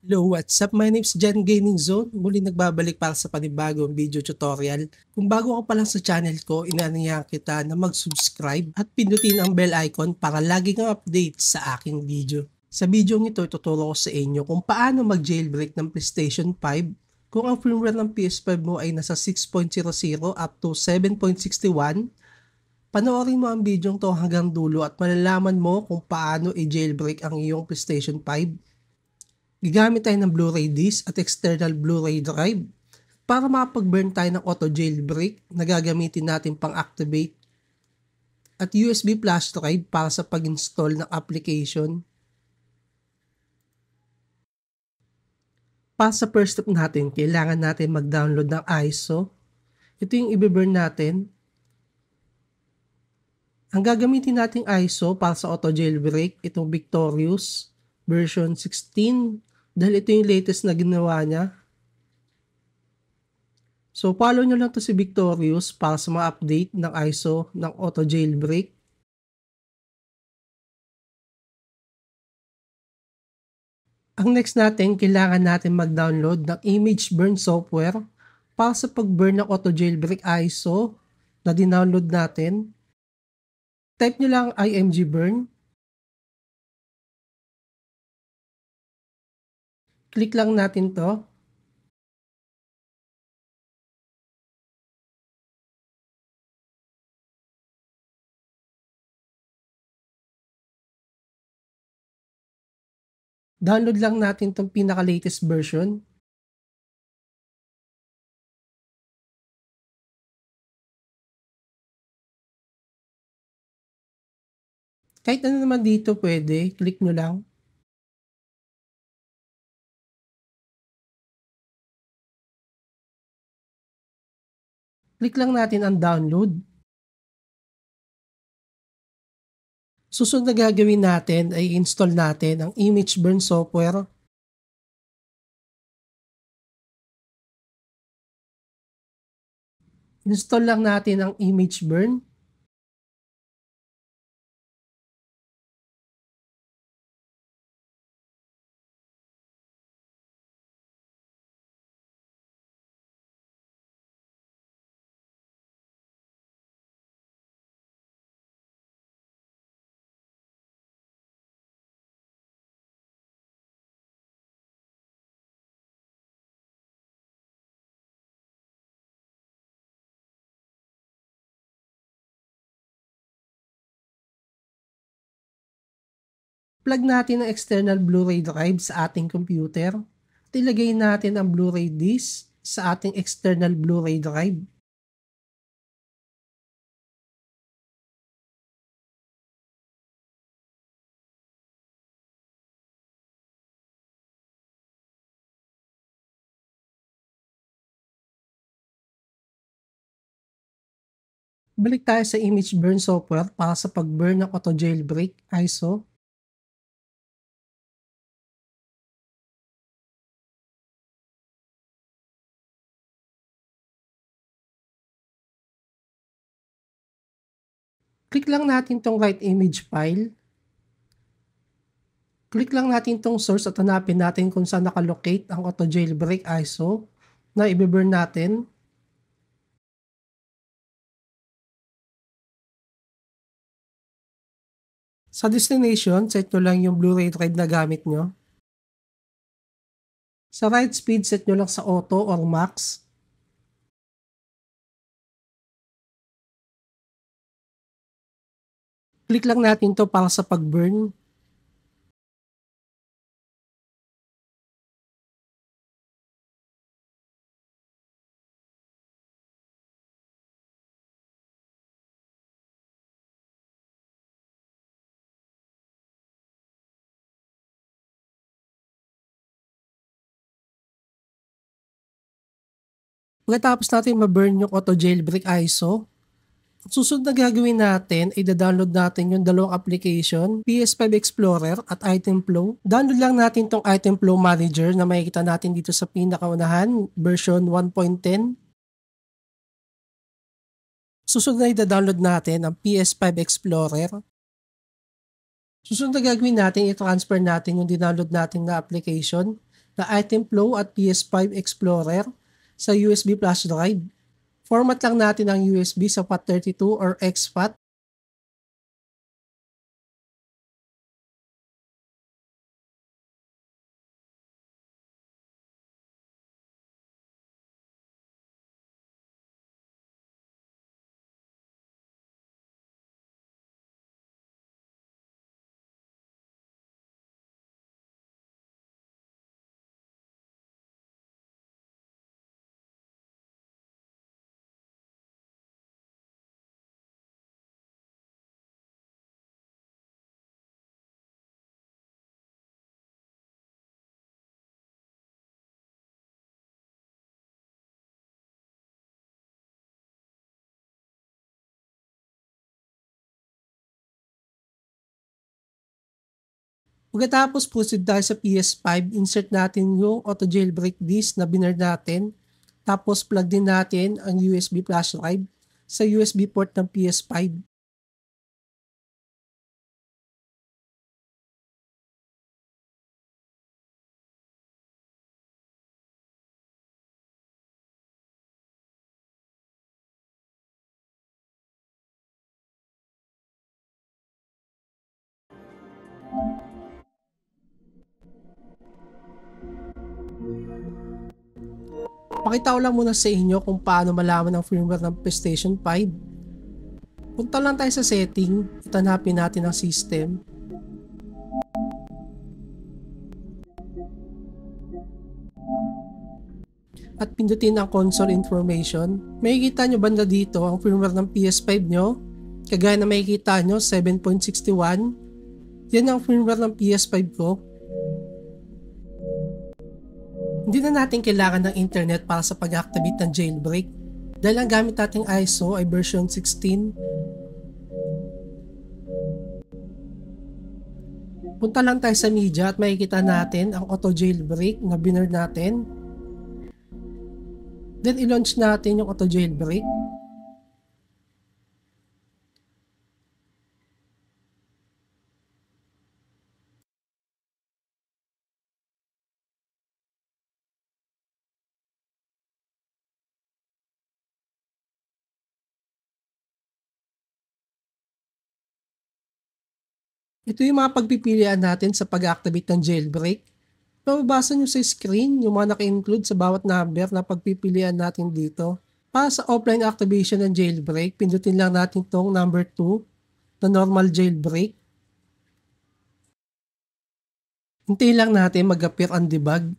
Hello, what's up? My name is Jan Gaming Zone. Muli nagbabalik para sa panibagong video tutorial. Kung bago ka pa lang sa channel ko, inaanyayahan kita na mag-subscribe at pindutin ang bell icon para lagi kang update sa aking video. Sa video ito, tuturo ko sa inyo kung paano mag-jailbreak ng PlayStation 5 kung ang firmware ng PS5 mo ay nasa 6.00 up to 7.61. Panoorin mo ang video to hanggang dulo at malalaman mo kung paano i-jailbreak ang iyong PlayStation 5. Gigamit tayo ng Blu-ray disc at external Blu-ray drive. Para makapag-burn tayo ng auto jailbreak na gagamitin natin pang-activate at USB flash drive para sa pag-install ng application. Para sa first step natin, kailangan natin mag-download ng ISO. Ito yung i-burn natin. Ang gagamitin nating ISO para sa auto jailbreak, itong Victorious version 16. Dahil ito yung latest na ginawa niya. So follow nyo lang to si Victorious para sa mga update ng ISO ng auto jailbreak. Ang next natin, kailangan natin mag-download ng image burn software para sa pag-burn ng auto jailbreak ISO na dinownload natin. Type nyo lang img burn. Click lang natin to. Download lang natin tong pinaka-latest version. Kahit ano naman dito pwede, click nyo lang. Click lang natin ang download. Susunod na gagawin natin ay install natin ang image burn software. Install lang natin ang image burn. Plug natin ang external Blu-ray drive sa ating computer. At ilagay natin ang Blu-ray disc sa ating external Blu-ray drive. Balik tayo sa image burn software para sa pag-burn ng auto jailbreak ISO. Click lang natin tong right image file. Click lang natin tong source at hanapin natin kung saan nakalocate ang auto jailbreak ISO na i-burn natin. Sa destination, set nyo lang yung Blu-ray drive na gamit nyo. Sa write speed, set nyo lang sa auto or max. Click lang natin to para sa pag-burn. Pagkatapos natin ma-burn yung auto jailbreak ISO, susunod na gagawin natin ay da-download natin yung dalawang application, PS5 Explorer at Item Flow. Download lang natin tong Item Flow Manager na makikita natin dito sa pinakaunahan, version 1.10. Susunod na i-download natin ang PS5 Explorer. Susunod na gagawin natin, i-transfer natin yung dinownload natin na application the item flow at PS5 Explorer sa USB flash drive. Format lang natin ang USB sa FAT32 or exFAT. Pagkatapos proceed tayo sa PS5, insert natin yung auto jailbreak disk na binerd natin. Tapos plug din natin ang USB flash drive sa USB port ng PS5. Pakita ko lang muna sa inyo kung paano malaman ang firmware ng PlayStation 5. Punta lang tayo sa setting, itanapin natin ang system. At pindutin ang console information. Makikita nyo banda dito ang firmware ng PS5 nyo. Kagaya na makikita nyo, 7.61. Yan ang firmware ng PS5 ko. Hindi na natin kailangan ng internet para sa pag-activate ng jailbreak dahil ang gamit nating ISO ay version 16. Punta lang tayo sa media at makikita natin ang auto jailbreak na binerd natin. Then i-launch natin yung auto jailbreak. Ito yung mga pagpipilian natin sa pag-activate ng jailbreak. Mababasa nyo sa screen yung mga naka-include sa bawat number na pagpipilian natin dito. Para sa offline activation ng jailbreak, pindutin lang natin tong number 2 na normal jailbreak. Hintayin lang natin mag-appear ang debug.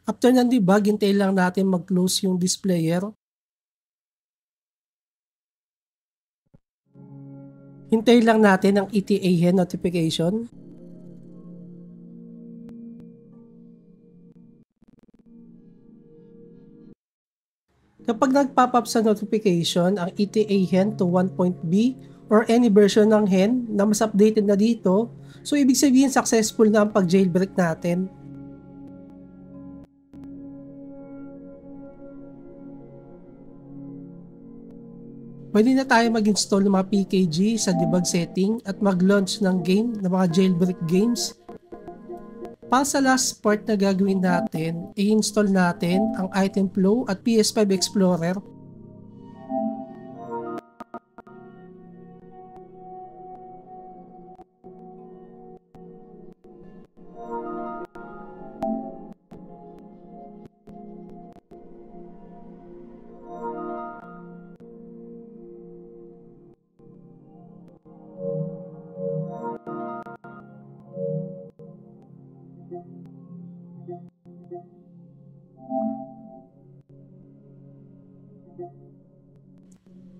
After ng debug, hintayin lang natin mag-close yung displayer. Hintayin lang natin ang ETA hen notification. Kapag nag-pop up sa notification ang ETA hen to 1.b or any version ng hen na mas updated na dito, so ibig sabihin successful na ang pag-jailbreak natin. Pwede na tayo mag-install ng mga PKG sa debug setting at mag-launch ng game ng mga jailbreak games. Para sa last part na gagawin natin, i-install natin ang item flow at PS5 Explorer.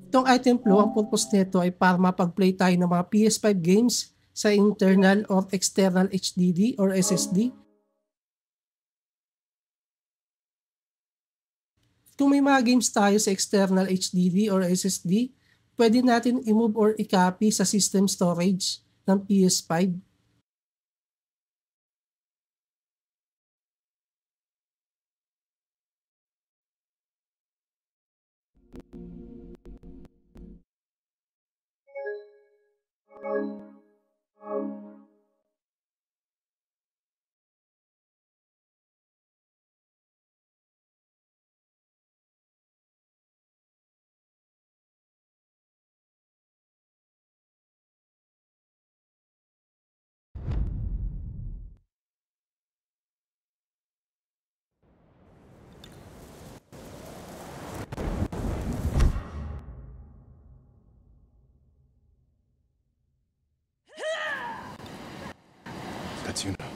Itong item flow, ang purpose nito ay para mapag-play tayo ng mga PS5 games sa internal or external HDD or SSD. Kung may mga games tayo sa external HDD or SSD, pwede natin i-move or i-copy sa system storage. ng PS5. That's you now.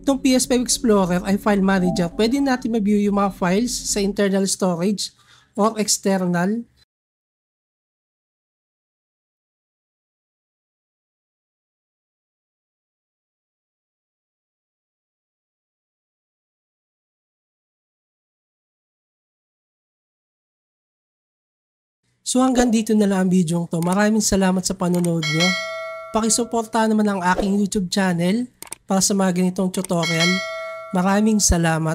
Itong PS5 Explorer ay file manager. Pwede natin ma-view yung mga files sa internal storage or external. So hanggang dito na lang ang video to. Maraming salamat sa panonood nyo. Pakisuportahan naman ang aking YouTube channel para sa mga ganitong tutorial. Maraming salamat.